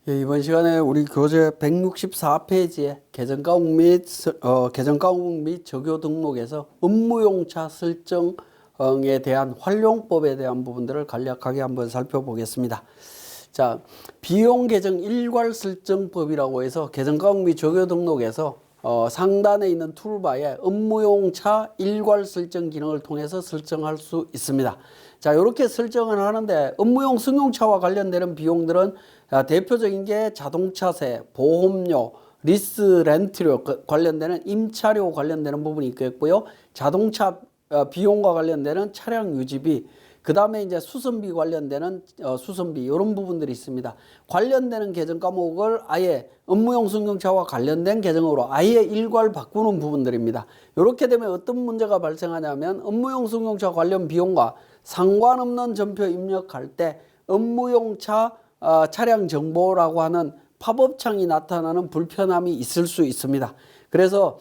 예, 이번 시간에 우리 교재 164페이지에 계정 과목 및 적요 등록에서 업무용차 설정에 대한 활용법에 대한 부분들을 간략하게 한번 살펴보겠습니다. 자, 비용 계정 일괄 설정법이라고 해서 계정 과목 및 적요 등록에서 상단에 있는 툴바에 업무용차 일괄 설정 기능을 통해서 설정할 수 있습니다. 자, 이렇게 설정을 하는데 업무용 승용차와 관련되는 비용들은 대표적인 게 자동차세, 보험료, 리스 렌트료 관련되는 임차료 관련되는 부분이 있겠고요. 자동차 비용과 관련되는 차량 유지비, 그 다음에 이제 수선비 관련되는 수선비 이런 부분들이 있습니다. 관련되는 계정 과목을 아예 업무용 승용차와 관련된 계정으로 아예 일괄 바꾸는 부분들입니다. 이렇게 되면 어떤 문제가 발생하냐면 업무용 승용차 관련 비용과 상관없는 전표 입력할 때 업무용차 차량 정보라고 하는 팝업창이 나타나는 불편함이 있을 수 있습니다. 그래서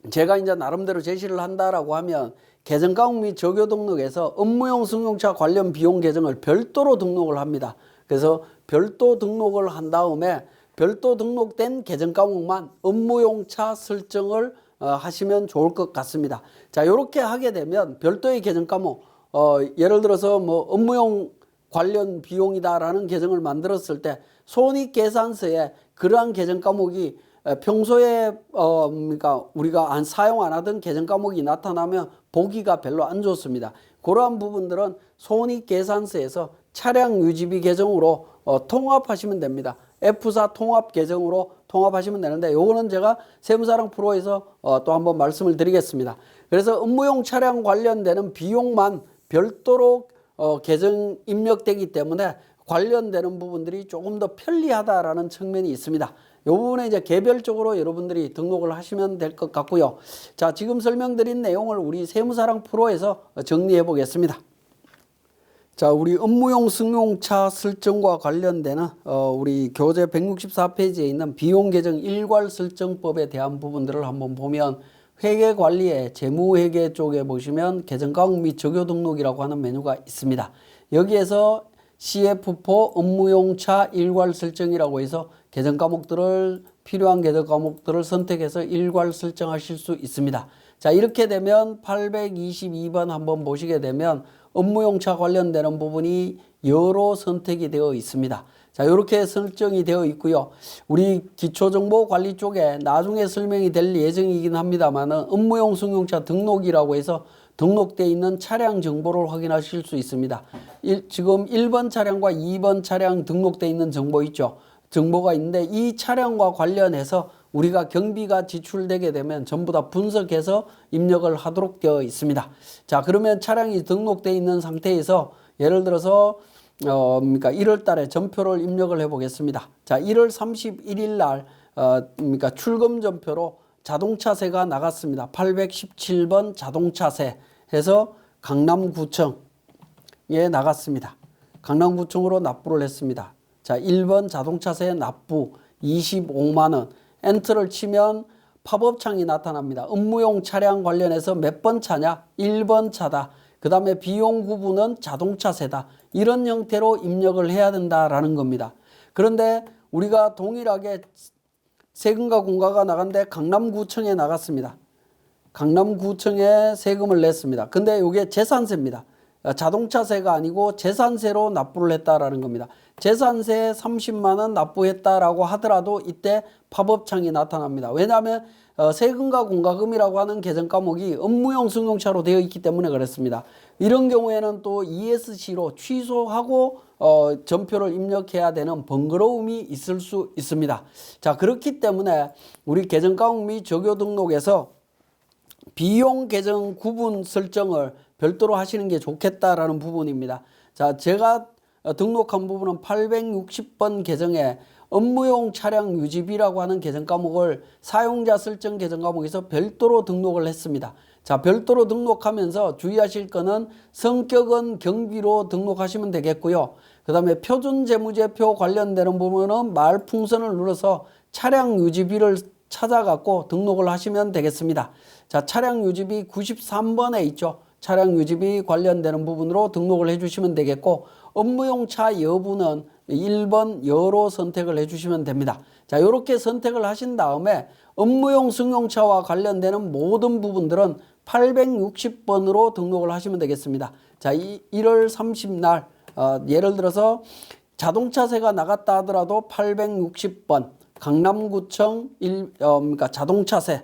제가 이제 나름대로 제시를 한다라고 하면 계정 과목 및 적요 등록에서 업무용 승용차 관련 비용 계정을 별도로 등록을 합니다. 그래서 별도 등록을 한 다음에 별도 등록된 계정 과목만 업무용차 설정을 하시면 좋을 것 같습니다. 자, 이렇게 하게 되면 별도의 계정 과목, 예를 들어서 뭐 업무용 관련 비용이다라는 계정을 만들었을 때 손익계산서에 그러한 계정 과목이 평소에 그러니까 우리가 사용 안 하던 계정 과목이 나타나면 보기가 별로 안 좋습니다. 그러한 부분들은 손익계산서에서 차량 유지비 계정으로 통합하시면 됩니다. F4 통합 계정으로 통합하시면 되는데 요거는 제가 세무사랑 프로에서 또 한번 말씀을 드리겠습니다. 그래서 업무용 차량 관련되는 비용만 별도로 계정 입력되기 때문에 관련되는 부분들이 조금 더 편리하다라는 측면이 있습니다. 이 부분에 이제 개별적으로 여러분들이 등록을 하시면 될 것 같고요. 자, 지금 설명드린 내용을 우리 세무사랑 프로에서 정리해 보겠습니다. 자, 우리 업무용 승용차 설정과 관련되는 우리 교재 164페이지에 있는 비용 계정 일괄 설정법에 대한 부분들을 한번 보면 회계관리의 재무회계 쪽에 보시면 계정 과목 및 적요 등록이라고 하는 메뉴가 있습니다. 여기에서 CF4 업무용차 일괄 설정이라고 해서 계정 과목들을 필요한 계정 과목들을 선택해서 일괄 설정하실 수 있습니다. 자, 이렇게 되면 822번 한번 보시게 되면 업무용차 관련되는 부분이 여러 선택이 되어 있습니다. 자, 이렇게 설정이 되어 있고요. 우리 기초정보관리 쪽에 나중에 설명이 될 예정이긴 합니다만 업무용 승용차 등록이라고 해서 등록되어 있는 차량 정보를 확인하실 수 있습니다. 지금 1번 차량과 2번 차량 등록되어 있는 정보 있죠. 정보가 있는데 이 차량과 관련해서 우리가 경비가 지출되게 되면 전부 다 분석해서 입력을 하도록 되어 있습니다. 자, 그러면 차량이 등록되어 있는 상태에서 예를 들어서 그러니까 1월 달에 전표를 입력을 해 보겠습니다. 자, 1월 31일 날 그러니까 출금 전표로 자동차세가 나갔습니다. 817번 자동차세 해서 강남구청에 나갔습니다. 강남구청으로 납부를 했습니다. 자, 1번 자동차세 납부 25만 원. 엔터를 치면 팝업창이 나타납니다. 업무용 차량 관련해서 몇 번 차냐? 1번 차다. 그 다음에 비용 구분은 자동차세다. 이런 형태로 입력을 해야 된다라는 겁니다. 그런데 우리가 동일하게 세금과 공과가 나갔는데 강남구청에 나갔습니다. 강남구청에 세금을 냈습니다. 근데 이게 재산세입니다. 자동차세가 아니고 재산세로 납부를 했다라는 겁니다. 재산세 30만 원 납부했다라고 하더라도 이때 팝업창이 나타납니다. 왜냐하면 세금과 공과금이라고 하는 계정 과목이 업무용 승용차로 되어 있기 때문에 그렇습니다. 이런 경우에는 또 ESC로 취소하고 전표를 입력해야 되는 번거로움이 있을 수 있습니다. 자, 그렇기 때문에 우리 계정 과목 및 적요 등록에서 비용 계정 구분 설정을 별도로 하시는 게 좋겠다라는 부분입니다. 자, 제가 등록한 부분은 860번 계정에 업무용 차량 유지비라고 하는 계정 과목을 사용자 설정 계정 과목에서 별도로 등록을 했습니다. 자, 별도로 등록하면서 주의하실 거는 성격은 경비로 등록하시면 되겠고요. 그 다음에 표준재무제표 관련되는 부분은 말풍선을 눌러서 차량 유지비를 찾아갖고 등록을 하시면 되겠습니다. 자, 차량 유지비 93번에 있죠. 차량 유지비 관련되는 부분으로 등록을 해주시면 되겠고 업무용 차 여부는 1번 여로 선택을 해주시면 됩니다. 자, 이렇게 선택을 하신 다음에 업무용 승용차와 관련되는 모든 부분들은 860번으로 등록을 하시면 되겠습니다. 자, 1월 30날 예를 들어서 자동차세가 나갔다 하더라도 860번 강남구청 그러니까 자동차세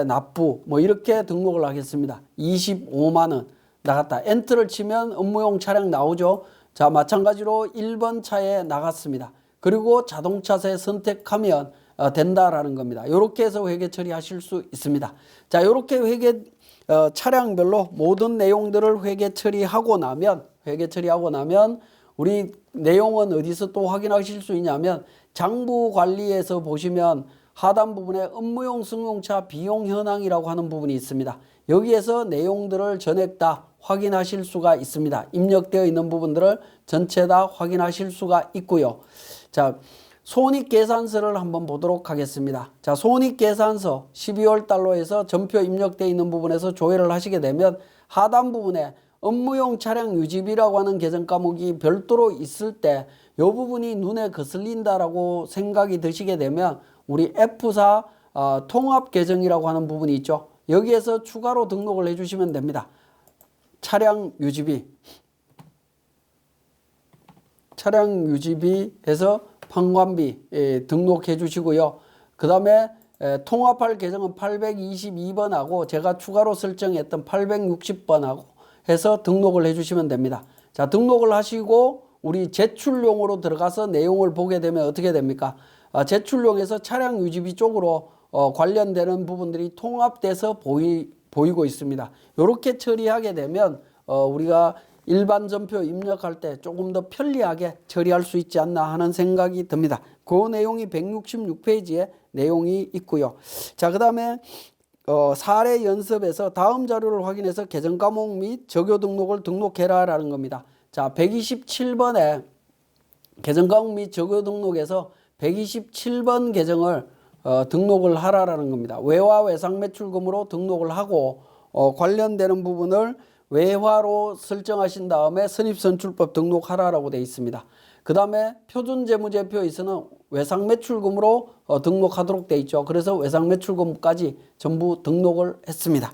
납부 뭐 이렇게 등록을 하겠습니다. 25만 원 나갔다. 엔터를 치면 업무용 차량 나오죠. 자, 마찬가지로 1번 차에 나갔습니다. 그리고 자동차세 선택하면 된다라는 겁니다. 이렇게 해서 회계 처리하실 수 있습니다. 자, 이렇게 차량별로 모든 내용들을 회계 처리하고 나면 우리 내용은 어디서 또 확인하실 수 있냐면 장부 관리에서 보시면 하단 부분에 업무용 승용차 비용 현황이라고 하는 부분이 있습니다. 여기에서 내용들을 전액 다 확인하실 수가 있습니다. 입력되어 있는 부분들을 전체 다 확인하실 수가 있고요. 자, 손익계산서를 한번 보도록 하겠습니다. 자, 손익계산서 12월 달로 해서 전표 입력되어 있는 부분에서 조회를 하시게 되면 하단 부분에 업무용 차량 유지비라고 하는 계정 과목이 별도로 있을 때 이 부분이 눈에 거슬린다라고 생각이 드시게 되면 우리 F4 통합 계정이라고 하는 부분이 있죠. 여기에서 추가로 등록을 해주시면 됩니다. 차량 유지비에서 판관비 등록해 주시고요. 그 다음에 통합할 계정은 822번하고 제가 추가로 설정했던 860번하고 해서 등록을 해 주시면 됩니다. 자, 등록을 하시고 우리 제출용으로 들어가서 내용을 보게 되면 어떻게 됩니까? 제출용에서 차량 유지비 쪽으로 관련되는 부분들이 통합돼서 보이고 있습니다. 이렇게 처리하게 되면 우리가 일반 전표 입력할 때 조금 더 편리하게 처리할 수 있지 않나 하는 생각이 듭니다. 그 내용이 166페이지에 내용이 있고요. 자, 그 다음에 사례 연습에서 다음 자료를 확인해서 계정 과목 및 적요 등록을 등록해라 라는 겁니다. 자, 127번에 계정 과목 및 적요 등록에서 127번 계정을 등록을 하라라는 겁니다. 외화 외상 매출금으로 등록을 하고 관련되는 부분을 외화로 설정하신 다음에 선입선출법 등록하라라고 되어 있습니다. 그 다음에 표준재무제표에서는 외상매출금으로 등록하도록 되어 있죠. 그래서 외상매출금까지 전부 등록을 했습니다.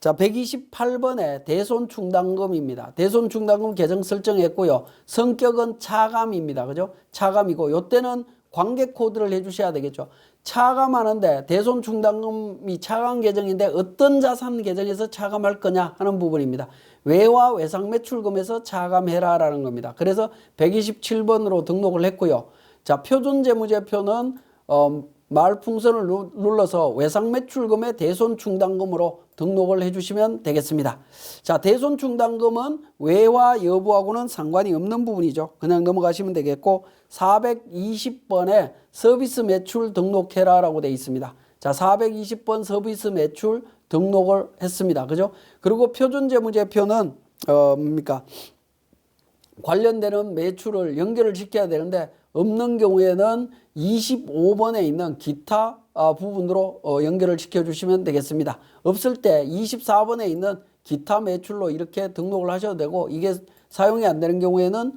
자, 128번에 대손충당금입니다. 대손충당금 계정 설정했고요. 성격은 차감입니다. 그죠? 차감이고 요때는 관계 코드를 해주셔야 되겠죠. 차감하는데 대손충당금이 차감 계정인데 어떤 자산 계정에서 차감할 거냐 하는 부분입니다. 외화 외상매출금에서 차감해라 라는 겁니다. 그래서 127번으로 등록을 했고요. 자, 표준재무제표는 말풍선을 눌러서 외상매출금의 대손충당금으로 등록을 해주시면 되겠습니다. 자, 대손충당금은 외화 여부하고는 상관이 없는 부분이죠. 그냥 넘어가시면 되겠고 420번에 서비스 매출 등록해라 라고 되어 있습니다. 자, 420번 서비스 매출 등록을 했습니다. 그죠? 그리고 표준재무제표는 관련되는 매출을 연결을 시켜야 되는데 없는 경우에는 25번에 있는 기타 부분으로 연결을 시켜주시면 되겠습니다. 없을 때 24번에 있는 기타 매출로 이렇게 등록을 하셔도 되고 이게 사용이 안 되는 경우에는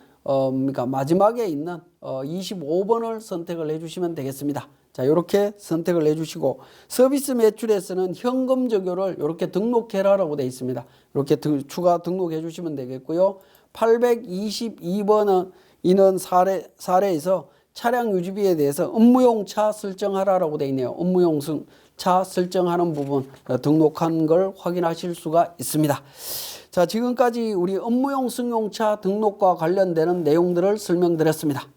마지막에 있는 25번을 선택을 해주시면 되겠습니다. 자, 이렇게 선택을 해주시고 서비스 매출에서는 현금 적요를 이렇게 등록해라라고 되어 있습니다. 이렇게 추가 등록해 주시면 되겠고요. 822번은 이는 사례에서 차량 유지비에 대해서 업무용 차 설정하라라고 되어 있네요. 업무용 차 설정하는 부분 등록한 걸 확인하실 수가 있습니다. 자, 지금까지 우리 업무용 승용차 등록과 관련되는 내용들을 설명드렸습니다.